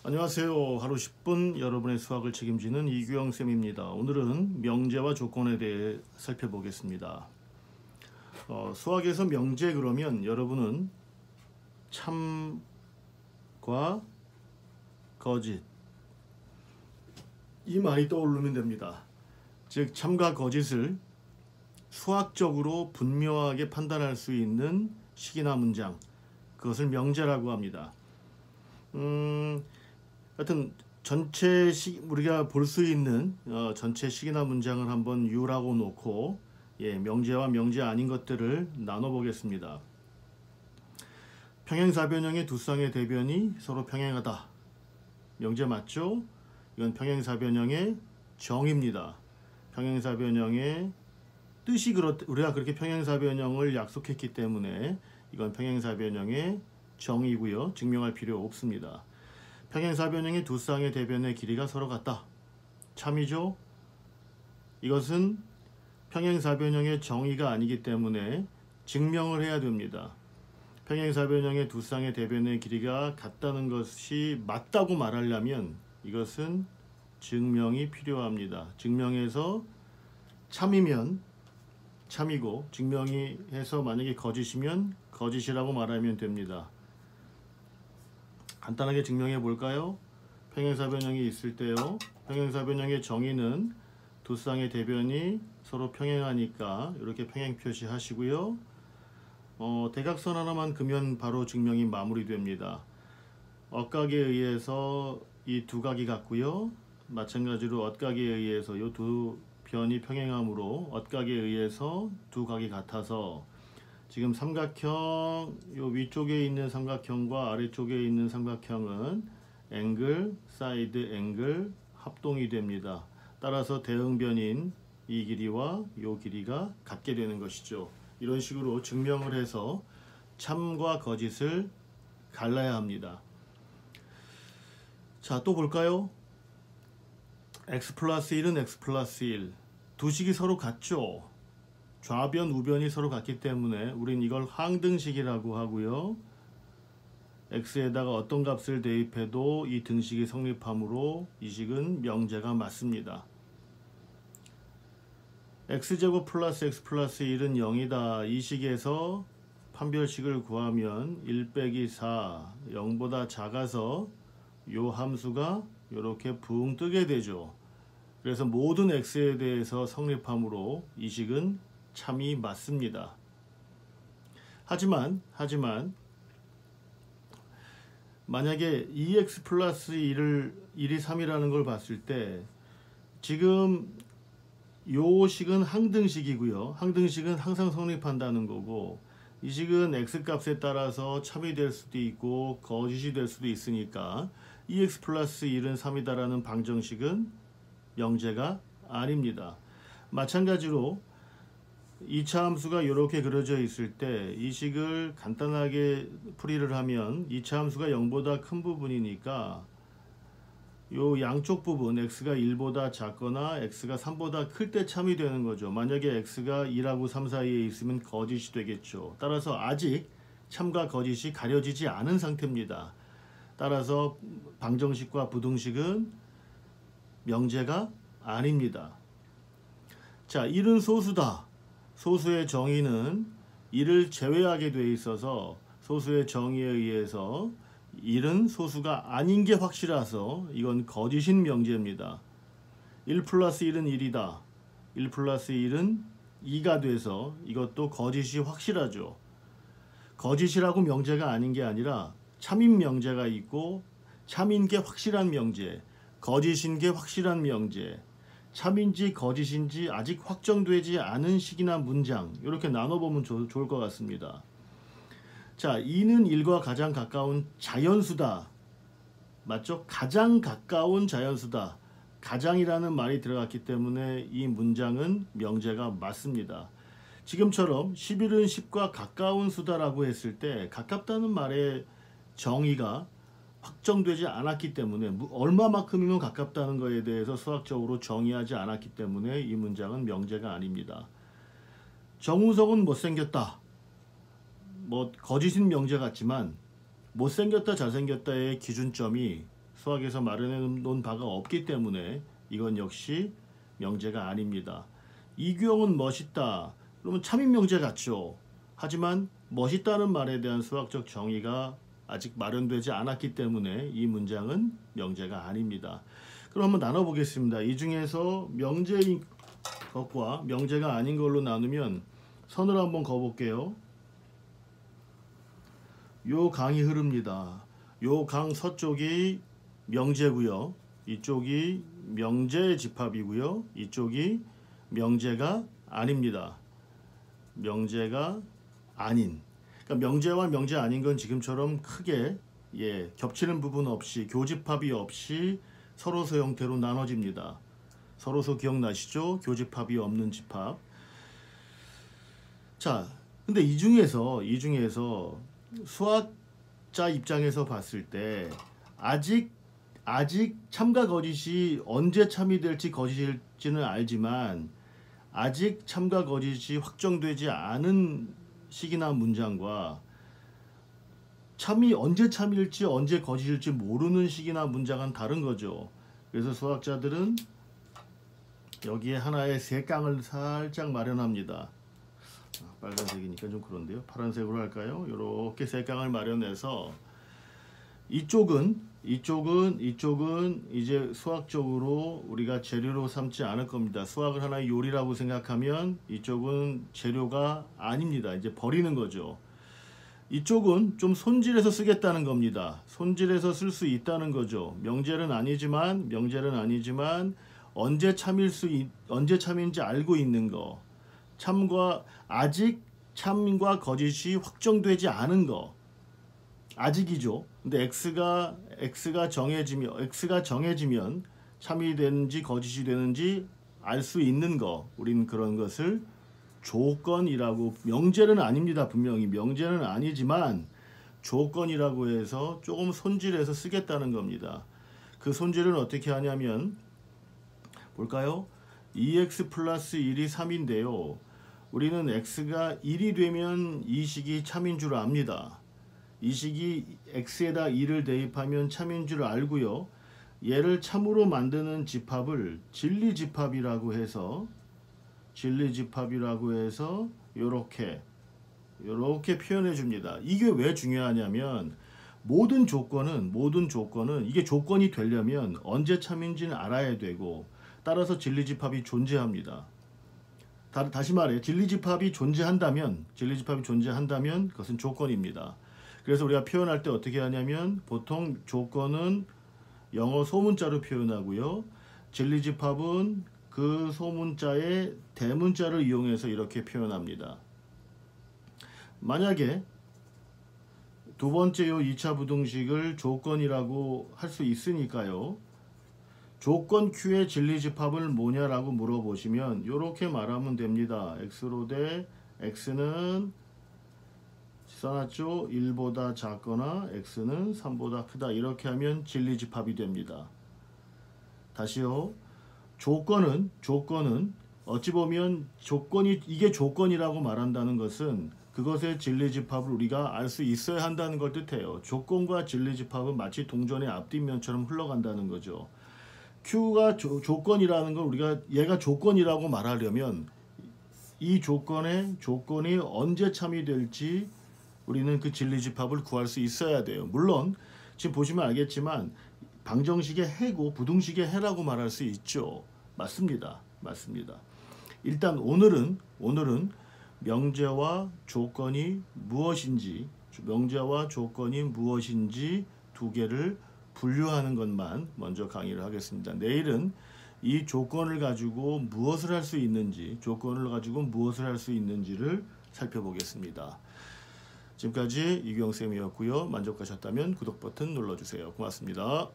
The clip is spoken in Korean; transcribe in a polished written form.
안녕하세요. 하루 10분 여러분의 수학을 책임지는 이규영 쌤입니다. 오늘은 명제와 조건에 대해 살펴보겠습니다. 수학에서 명제 그러면 여러분은 참과 거짓 이 말이 떠오르면 됩니다. 즉 참과 거짓을 수학적으로 분명하게 판단할 수 있는 식이나 문장, 그것을 명제라고 합니다. 하여튼 전체 우리가 볼 수 있는 전체 식이나 문장을 한번 U라고 놓고 명제와 명제 아닌 것들을 나눠보겠습니다. 평행사변형의 두 쌍의 대변이 서로 평행하다. 명제 맞죠? 이건 평행사변형의 정의입니다. 평행사변형의 뜻이 우리가 그렇게 평행사변형을 약속했기 때문에 이건 평행사변형의 정의고요. 증명할 필요 없습니다. 평행사변형의 두 쌍의 대변의 길이가 서로 같다. 참이죠? 이것은 평행사변형의 정의가 아니기 때문에 증명을 해야 됩니다. 평행사변형의 두 쌍의 대변의 길이가 같다는 것이 맞다고 말하려면 이것은 증명이 필요합니다. 증명해서 참이면 참이고 증명이 해서 만약에 거짓이면 거짓이라고 말하면 됩니다. 간단하게 증명해 볼까요? 평행사변형이 있을 때요. 평행사변형의 정의는 두 쌍의 대변이 서로 평행하니까 이렇게 평행 표시하시고요. 대각선 하나만 그면 바로 증명이 마무리됩니다. 억각에 의해서 이 두 각이 같고요. 마찬가지로 엇각에 의해서 이 두 변이 평행하므로 엇각에 의해서 두 각이 같아서 지금 삼각형 요 위쪽에 있는 삼각형과 아래쪽에 있는 삼각형은 앵글, 사이드 앵글 합동이 됩니다. 따라서 대응변인 이 길이와 요 길이가 같게 되는 것이죠. 이런 식으로 증명을 해서 참과 거짓을 갈라야 합니다. 자, 또 볼까요? x 플러스 1은 x 플러스 1. 두 식이 서로 같죠? 좌변, 우변이 서로 같기 때문에 우린 이걸 항등식이라고 하고요. x에다가 어떤 값을 대입해도 이 등식이 성립하므로 이 식은 명제가 맞습니다. x제곱 플러스 x 플러스 1은 0이다. 이 식에서 판별식을 구하면 1 빼기 4, 0보다 작아서 요 함수가 이렇게 붕 뜨게 되죠. 그래서 모든 x에 대해서 성립하므로 이 식은 참이 맞습니다. 하지만 만약에 2x 플러스 1이 3이라는 걸 봤을 때 지금 요 식은 항등식이고요. 항등식은 항상 성립한다는 거고 이 식은 x 값에 따라서 참이 될 수도 있고 거짓이 될 수도 있으니까 2x 플러스 1은 3이다라는 방정식은 명제가 아닙니다. 마찬가지로 2차 함수가 이렇게 그려져 있을 때 이 식을 간단하게 풀이를 하면 2차 함수가 0보다 큰 부분이니까 요 양쪽 부분 x가 1보다 작거나 x가 3보다 클 때 참이 되는 거죠. 만약에 x가 2하고 3 사이에 있으면 거짓이 되겠죠. 따라서 아직 참과 거짓이 가려지지 않은 상태입니다. 따라서 방정식과 부등식은 명제가 아닙니다. 자, 1은 소수다. 소수의 정의는 1을 제외하게 되어 있어서 소수의 정의에 의해서 1은 소수가 아닌 게 확실해서 이건 거짓인 명제입니다. 1 플러스 1은 1이다. 1 플러스 1은 2가 돼서 이것도 거짓이 확실하죠. 거짓이라고 명제가 아닌 게 아니라 참인 명제가 있고 참인 게 확실한 명제, 거짓인 게 확실한 명제, 참인지 거짓인지 아직 확정되지 않은 식이나 문장 이렇게 나눠보면 좋을 것 같습니다. 자, 2는 1과 가장 가까운 자연수다. 맞죠? 가장 가까운 자연수다. 가장이라는 말이 들어갔기 때문에 이 문장은 명제가 맞습니다. 지금처럼 11은 10과 가까운 수다라고 했을 때 가깝다는 말의 정의가 확정되지 않았기 때문에 얼마만큼이면 가깝다는 것에 대해서 수학적으로 정의하지 않았기 때문에 이 문장은 명제가 아닙니다. 정우성은 못생겼다. 거짓인 명제 같지만 못생겼다 잘생겼다의 기준점이 수학에서 마련해 놓은 바가 없기 때문에 이건 역시 명제가 아닙니다. 이규영은 멋있다. 그러면 참인 명제 같죠. 하지만 멋있다는 말에 대한 수학적 정의가 아직 마련되지 않았기 때문에 이 문장은 명제가 아닙니다. 그럼 한번 나눠보겠습니다. 이 중에서 명제인 것과 명제가 아닌 걸로 나누면 선을 한번 그어볼게요. 요 강이 흐릅니다. 요 강 서쪽이 명제고요. 이쪽이 명제의 집합이고요. 이쪽이 명제가 아닙니다. 명제가 아닌. 그러니까 명제와 명제 아닌 건 지금처럼 크게 겹치는 부분 없이 교집합이 없이 서로서 형태로 나눠집니다. 서로서 기억나시죠? 교집합이 없는 집합. 자, 근데 이 중에서 수학자 입장에서 봤을 때 아직 참과 거짓이 언제 참이 될지 거짓일지는 알지만 아직 참과 거짓이 확정되지 않은 식이나 문장과 참이 언제 참일지 언제 거짓일지 모르는 식이나 문장은 다른 거죠. 그래서 수학자들은 여기에 하나의 색강을 살짝 마련합니다. 빨간색이니까 좀 그런데요. 파란색으로 할까요? 이렇게 색강을 마련해서 이쪽은 이제 수학적으로 우리가 재료로 삼지 않을 겁니다. 수학을 하나의 요리라고 생각하면 이쪽은 재료가 아닙니다. 이제 버리는 거죠. 이쪽은 좀 손질해서 쓰겠다는 겁니다. 손질해서 쓸 수 있다는 거죠. 명제는 아니지만 언제 참인지 알고 있는 거. 아직 참과 거짓이 확정되지 않은 거. 아직이죠. 근데 x가 정해지면 참이 되는지 거짓이 되는지 알 수 있는 거. 우리는 그런 것을 조건이라고, 명제는 아닙니다. 분명히 명제는 아니지만 조건이라고 해서 조금 손질해서 쓰겠다는 겁니다. 그 손질은 어떻게 하냐면 볼까요? 2x 플러스 1이 3인데요. 우리는 x가 1이 되면 이 식이 참인 줄 압니다. 이 식이 x에다 2를 대입하면 참인 줄 알고요. 얘를 참으로 만드는 집합을 진리집합이라고 해서 요렇게 표현해 줍니다. 이게 왜 중요하냐면 모든 조건은 이게 조건이 되려면 언제 참인지는 알아야 되고 따라서 진리집합이 존재합니다. 다시 말해 진리집합이 존재한다면 그것은 조건입니다. 그래서 우리가 표현할 때 어떻게 하냐면 보통 조건은 영어 소문자로 표현하고요. 진리집합은 그 소문자의 대문자를 이용해서 이렇게 표현합니다. 만약에 두 번째 요 2차 부등식을 조건이라고 할 수 있으니까요. 조건 Q의 진리집합을 뭐냐라고 물어보시면 이렇게 말하면 됩니다. x로 대 x는 써놨죠. 1보다 작거나 x는 3보다 크다. 이렇게 하면 진리집합이 됩니다. 다시요. 조건은 어찌 보면 이게 조건이라고 말한다는 것은 그것의 진리집합을 우리가 알 수 있어야 한다는 걸 뜻해요. 조건과 진리집합은 마치 동전의 앞뒷면처럼 흘러간다는 거죠. Q가 조건이라는 걸 우리가 얘가 조건이라고 말하려면 이 조건이 언제 참이 될지 우리는 그 진리집합을 구할 수 있어야 돼요. 물론 지금 보시면 알겠지만 방정식의 해고 부등식의 해라고 말할 수 있죠. 맞습니다. 일단 오늘은 명제와 조건이 무엇인지 두 개를 분류하는 것만 먼저 강의를 하겠습니다. 내일은 이 조건을 가지고 무엇을 할 수 있는지를 살펴보겠습니다. 지금까지 이규영 쌤이었고요. 만족하셨다면 구독 버튼 눌러주세요. 고맙습니다.